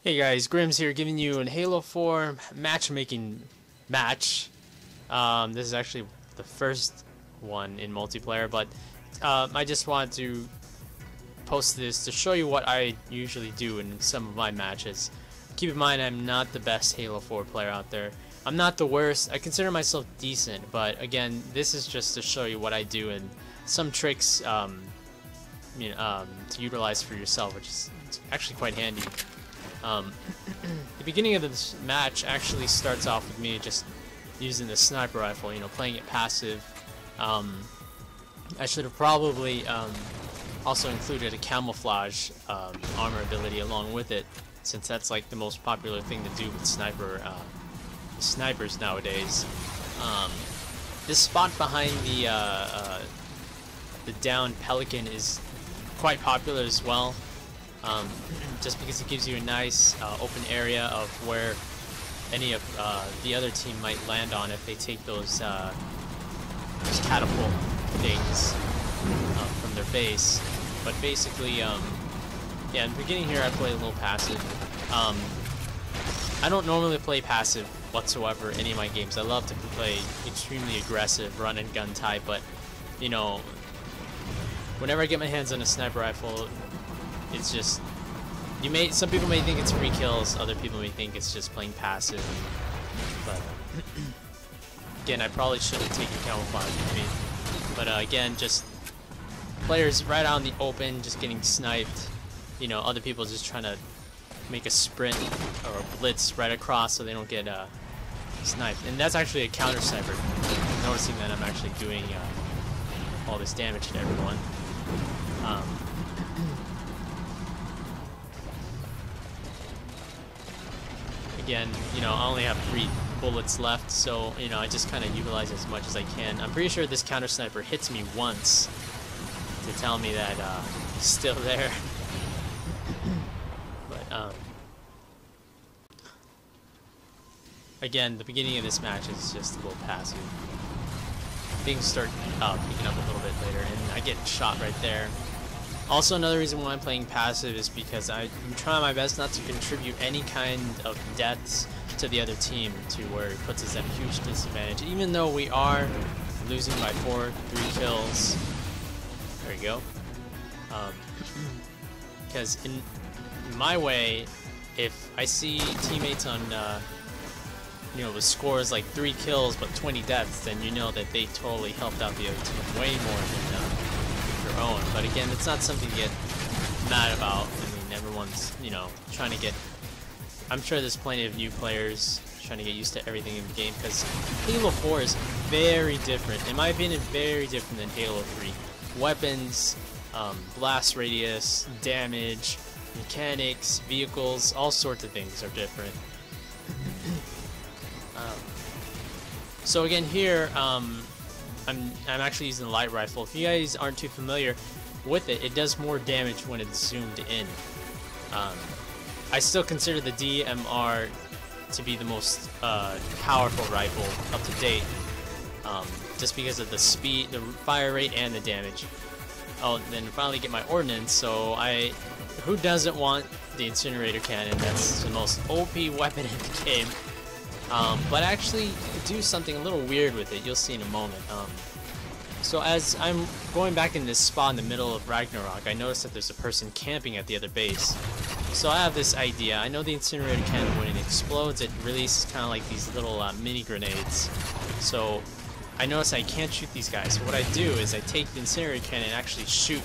Hey guys, Grimm's here giving you an Halo 4 matchmaking match. This is actually the first one in multiplayer, but I just wanted to post this to show you what I usually do in some of my matches. Keep in mind, I'm not the best Halo 4 player out there. I'm not the worst. I consider myself decent, but again, this is just to show you what I do and some tricks to utilize for yourself, which is actually quite handy. The beginning of this match actually starts off with me just using the sniper rifle, playing it passive. I should have probably also included a camouflage armor ability along with it, since that's like the most popular thing to do with snipers nowadays. This spot behind the downed Pelican is quite popular as well. Just because it gives you a nice open area of where any of the other team might land on if they take those catapult things from their base. But basically, yeah, in the beginning here I play a little passive. I don't normally play passive whatsoever in any of my games. I love to play extremely aggressive run and gun type, but whenever I get my hands on a sniper rifle, it's just, some people may think it's free kills, other people may think it's just playing passive, but again, I probably should have taken camouflage with me, but again, just players right out in the open, just getting sniped, other people just trying to make a sprint or a blitz right across so they don't get sniped, and that's actually a counter sniper, noticing that I'm actually doing all this damage to everyone. Again, I only have 3 bullets left, so, I just kind of utilize as much as I can. I'm pretty sure this counter sniper hits me once to tell me that he's still there. But, again, the beginning of this match is just a little passive. Things start picking up a little bit later, and I get shot right there. Also, another reason why I'm playing passive is because I'm trying my best not to contribute any kind of deaths to the other team to where it puts us at a huge disadvantage. Even though we are losing by 3 kills. There you go. Because in my way, if I see teammates on with scores like 3 kills but 20 deaths, then you know that they totally helped out the other team way more than their own. But again, it's not something to get mad about. I mean, everyone's, trying to get... I'm sure there's plenty of new players trying to get used to everything in the game, because Halo 4 is very different. In my opinion, very different than Halo 3. Weapons, blast radius, damage, mechanics, vehicles, all sorts of things are different. So again, here, I'm actually using the light rifle. If you guys aren't too familiar with it, it does more damage when it's zoomed in. I still consider the DMR to be the most powerful rifle up to date, just because of the speed, the fire rate, and the damage. Oh, then finally get my ordnance. So who doesn't want the Incinerator cannon? That's the most OP weapon in the game. But actually do something a little weird with it. You'll see in a moment. So as I'm going back in this spot in the middle of Ragnarok, I noticed that there's a person camping at the other base. So I have this idea. I know the Incinerator cannon, when it explodes, it releases kind of like these little mini grenades. So I notice I can't shoot these guys. So what I do is I take the Incinerator cannon and actually shoot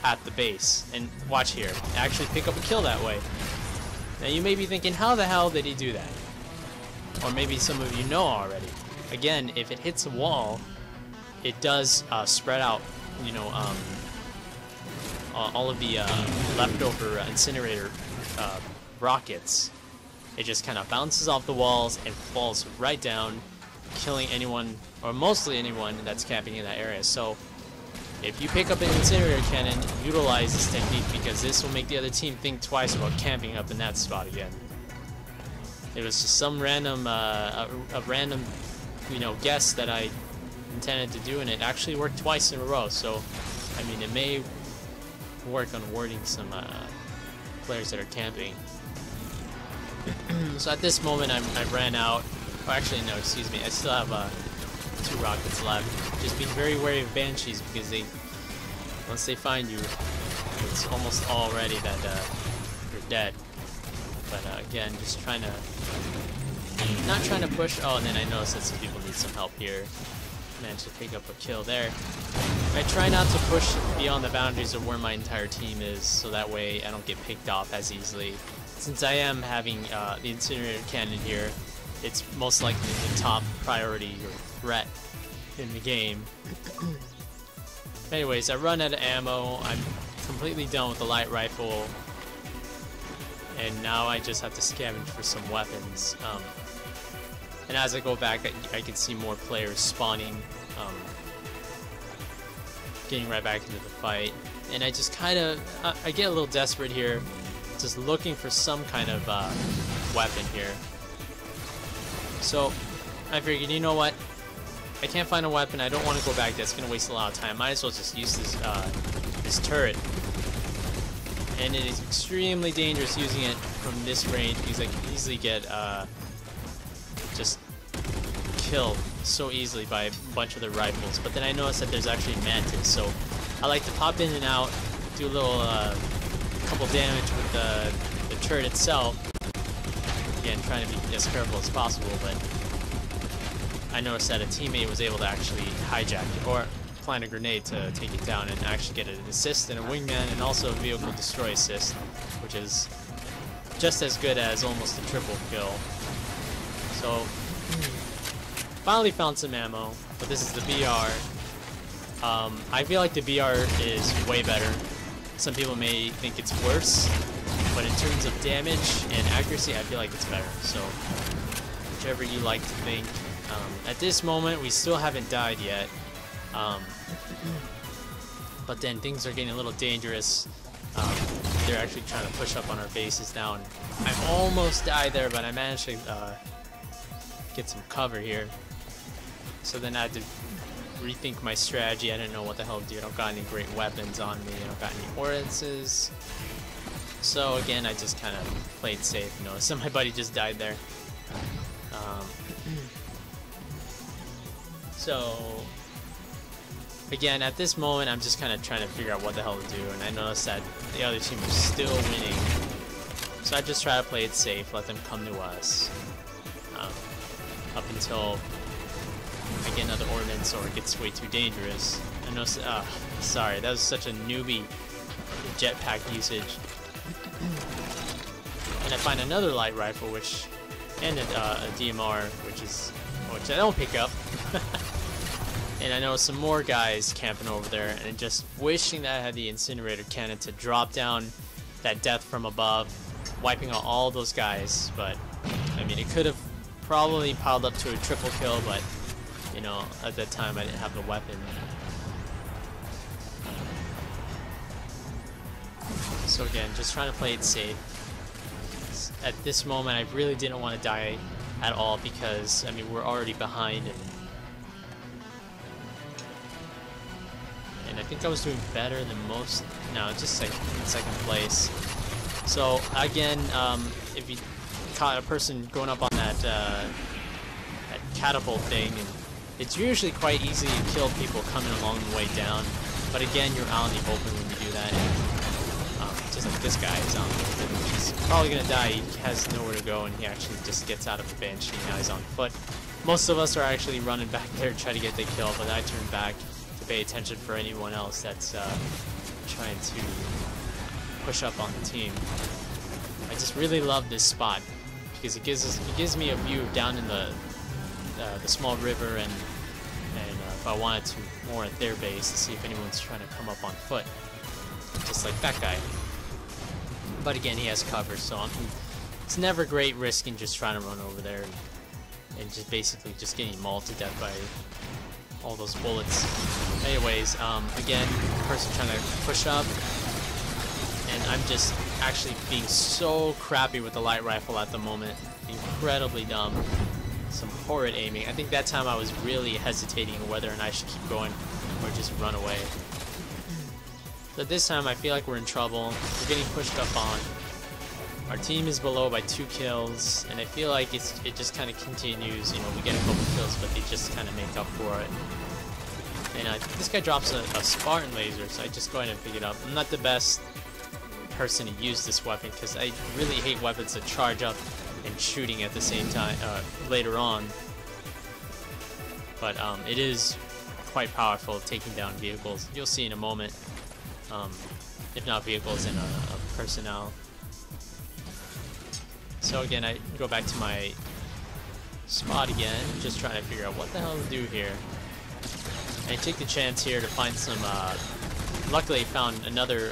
at the base. And watch here. I actually pick up a kill that way. Now you may be thinking, how the hell did he do that? Or maybe some of you know already. Again, if it hits a wall, it does spread out, all of the leftover incinerator rockets. It just kind of bounces off the walls and falls right down, killing anyone, or mostly anyone, that's camping in that area. So if you pick up an incinerator cannon, utilize this technique, because this will make the other team think twice about camping up in that spot again. It was just some random, a random, guess that I intended to do, and it actually worked twice in a row. So, I mean, it may work on warding some players that are camping. So at this moment, I ran out. Oh, actually, no, excuse me. I still have 2 rockets left. Just be very wary of Banshees because once they find you, it's almost already that you're dead. But again, just not trying to push. Oh, and then I noticed that some people need some help here. Managed to pick up a kill there. I try not to push beyond the boundaries of where my entire team is, so that way I don't get picked off as easily. Since I am having the Incinerator cannon here, it's most likely the top priority or threat in the game. Anyways, I run out of ammo. I'm completely done with the light rifle, and now I just have to scavenge for some weapons. And as I go back, I can see more players spawning, getting right back into the fight. And I just kind of, I get a little desperate here, just looking for some kind of weapon here. So I figured, you know what? I can't find a weapon. I don't want to go back. That's going to waste a lot of time. Might as well just use this turret. And it is extremely dangerous using it from this range because I can easily get just killed so easily by a bunch of the rifles. But then I noticed that there's actually mantis, so I like to pop in and out, do a little couple damage with the turret itself. Again, trying to be as careful as possible, but I noticed that a teammate was able to actually hijack it or plant a grenade to take it down and actually get an assist and a wingman and also a vehicle destroy assist, which is just as good as almost a triple kill. So finally found some ammo, but this is the BR. I feel like the BR is way better. Some people may think it's worse, but in terms of damage and accuracy, I feel like it's better. So whichever you like to think. At this moment, we still haven't died yet. But then things are getting a little dangerous. They're actually trying to push up on our bases now, and I almost died there, but I managed to get some cover here. So then I had to rethink my strategy. I didn't know what the hell to do. I don't got any great weapons on me. I don't got any ordnances. So again, I just kind of played safe. You know, so my buddy just died there. So again, at this moment, I'm just kind of trying to figure out what the hell to do, and I noticed that the other team was still winning. So I just try to play it safe, let them come to us, up until I get another ordnance or it gets way too dangerous. I know, sorry, that was such a newbie jetpack usage. And I find another light rifle, and a DMR, which I don't pick up. And I know some more guys camping over there, and just wishing that I had the Incinerator cannon to drop down that death from above, wiping out all those guys. But I mean, it could have probably piled up to a triple kill, but you know, at that time I didn't have the weapon. So again, just trying to play it safe. At this moment, I really didn't want to die at all because, I mean, we're already behind, and I think I was doing better than most. No, just in second place. So again, if you caught a person going up on that catapult thing, and it's usually quite easy to kill people coming along the way down. But again, you're out in the open when you do that. And, just like this guy is out in the open. He's probably gonna die. He has nowhere to go, and he actually just gets out of the Banshee. Now he's on foot. Most of us are actually running back there to try to get the kill, but I turn back to pay attention for anyone else that's trying to push up on the team. I just really love this spot because it gives me a view down in the small river, and if I wanted to, more at their base to see if anyone's trying to come up on foot, just like that guy. But again, he has cover, so it's never great risking just trying to run over there and just basically just getting mauled to death by all those bullets. Anyways, again, person trying to push up, and I'm just actually being so crappy with the light rifle at the moment. Incredibly dumb. Some horrid aiming. I think that time I was really hesitating whether or not I should keep going or just run away. So this time I feel like we're in trouble. We're getting pushed up on. Our team is below by 2 kills, and I feel like it just kind of continues. You know, we get a couple kills, but they just kind of make up for it. And this guy drops a Spartan laser, so I just go ahead and pick it up. I'm not the best person to use this weapon because I really hate weapons that charge up and shooting at the same time later on. But it is quite powerful taking down vehicles. You'll see in a moment. If not vehicles, and personnel. So again, I go back to my spot again, just trying to figure out what the hell to do here. And I take the chance here to find some, luckily I found another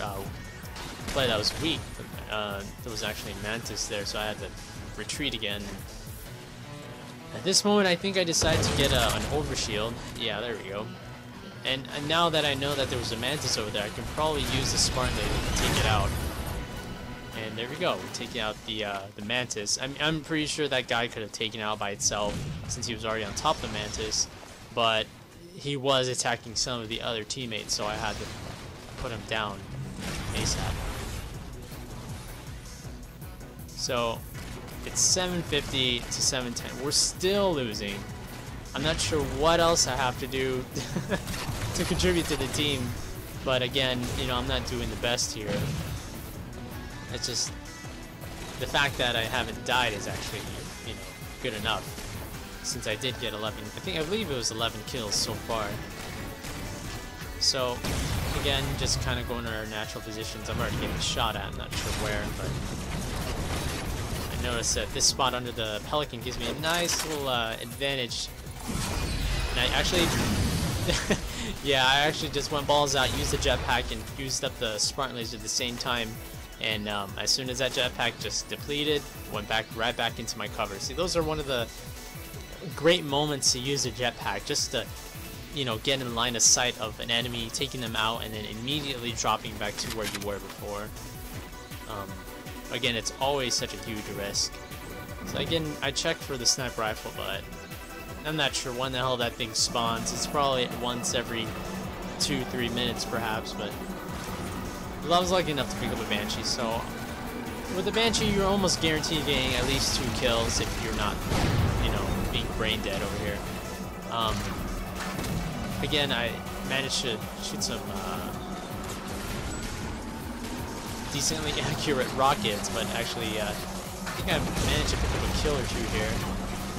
player that was weak. There was actually Mantis there, so I had to retreat again. At this moment, I think I decided to get an overshield. Yeah, there we go. And now that I know that there was a Mantis over there, I can probably use the Spartan laser to take it out. And there we go. We take out the Mantis. I'm pretty sure that guy could have taken it out by itself since he was already on top of the Mantis, but he was attacking some of the other teammates, so I had to put him down ASAP. So it's 750 to 710. We're still losing. I'm not sure what else I have to do to contribute to the team, but again, you know, I'm not doing the best here. It's just the fact that I haven't died is actually, you know, good enough. Since I did get 11, I believe it was 11 kills so far. So again, just kind of going to our natural positions. I'm already getting shot at. I'm not sure where, but I noticed that this spot under the Pelican gives me a nice little advantage. And I actually, yeah, I actually just went balls out, used the jetpack, and used up the Spartan laser at the same time. And as soon as that jetpack just depleted, went right back into my cover. See, those are one of the great moments to use a jetpack, just to, you know, get in line of sight of an enemy, taking them out, and then immediately dropping back to where you were before. Again, it's always such a huge risk. So again, I check for the sniper rifle, but I'm not sure when the hell that thing spawns. It's probably once every 2-3 minutes perhaps, but I was lucky enough to pick up a Banshee, so with the Banshee you're almost guaranteed getting at least 2 kills if you're not, you know, being brain dead over here. Again, I managed to shoot some decently accurate rockets, but actually I think I managed to pick up a kill or 2 here.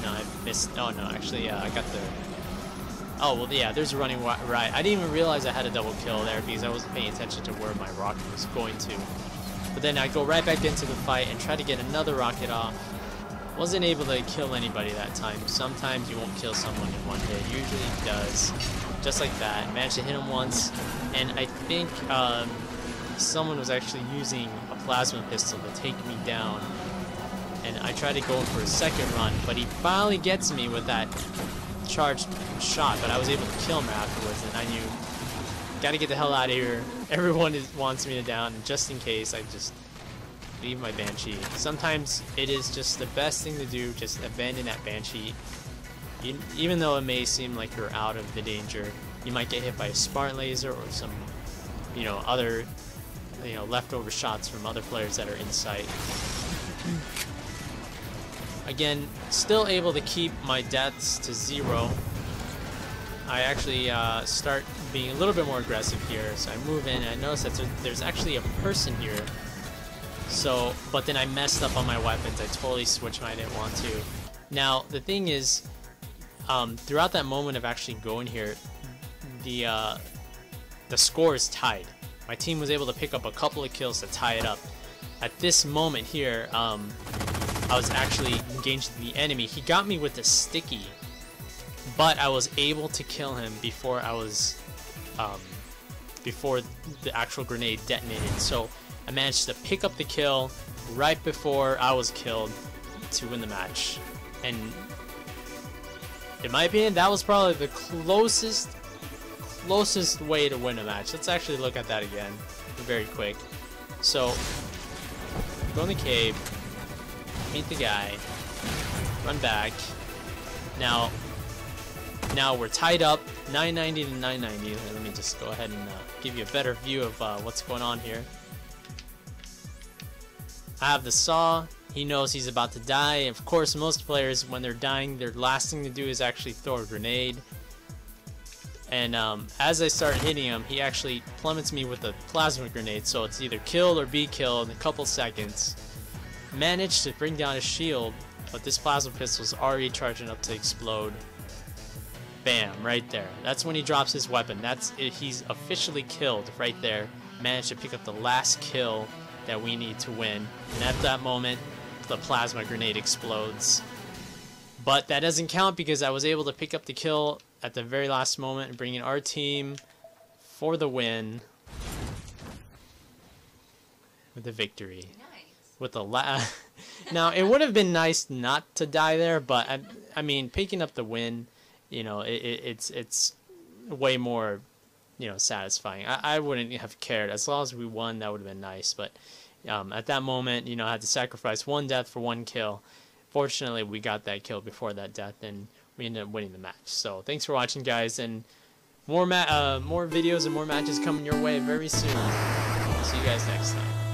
No, I missed. Oh no, actually I got the... Oh, well, yeah, there's a running right. I didn't even realize I had a double kill there because I wasn't paying attention to where my rocket was going to. But then I go right back into the fight and try to get another rocket off. Wasn't able to kill anybody that time. Sometimes you won't kill someone in one hit. Usually it does. Just like that. Managed to hit him once. And I think someone was actually using a plasma pistol to take me down. And I tried to go for a second run, but he finally gets me with that charged shot, but I was able to kill him afterwards, and I knew, gotta get the hell out of here. Everyone wants me to down, and just in case, I just leave my Banshee. Sometimes it is just the best thing to do, just abandon that Banshee. Even though it may seem like you're out of the danger, you might get hit by a Spartan laser or some, you know, other, you know, leftover shots from other players that are in sight. Again, still able to keep my deaths to 0. I actually start being a little bit more aggressive here, so I move in and I notice that there's actually a person here. So, but then I messed up on my weapons. I totally switched when I didn't want to. Now, the thing is, throughout that moment of actually going here, the score is tied. My team was able to pick up a couple of kills to tie it up. At this moment here, I was actually engaged the enemy. He got me with the sticky, but I was able to kill him before I was, before the actual grenade detonated. So I managed to pick up the kill right before I was killed to win the match. And in my opinion, that was probably the closest way to win a match. Let's actually look at that again, very quick. So go in the cave. Meet the guy, run back. Now we're tied up, 990 to 990. Let me just go ahead and give you a better view of what's going on here. I have the saw. He knows he's about to die. Of course, most players, when they're dying, their last thing to do is actually throw a grenade. And as I start hitting him, he actually plummets me with a plasma grenade, so it's either kill or be killed in a couple seconds. Managed to bring down his shield, but this plasma pistol is already charging up to explode. Bam, right there. That's when he drops his weapon. That's it. He's officially killed right there. Managed to pick up the last kill that we need to win. And at that moment, the plasma grenade explodes. But that doesn't count because I was able to pick up the kill at the very last moment and bring in our team for the win. With the victory. Nice. With the Now, it would have been nice not to die there, but I mean, picking up the win, you know, it's way more, you know, satisfying. I wouldn't have cared. As long as we won, that would have been nice. But at that moment, you know, I had to sacrifice one death for one kill. Fortunately, we got that kill before that death, and we ended up winning the match. So thanks for watching, guys, and more videos and more matches coming your way very soon. See you guys next time.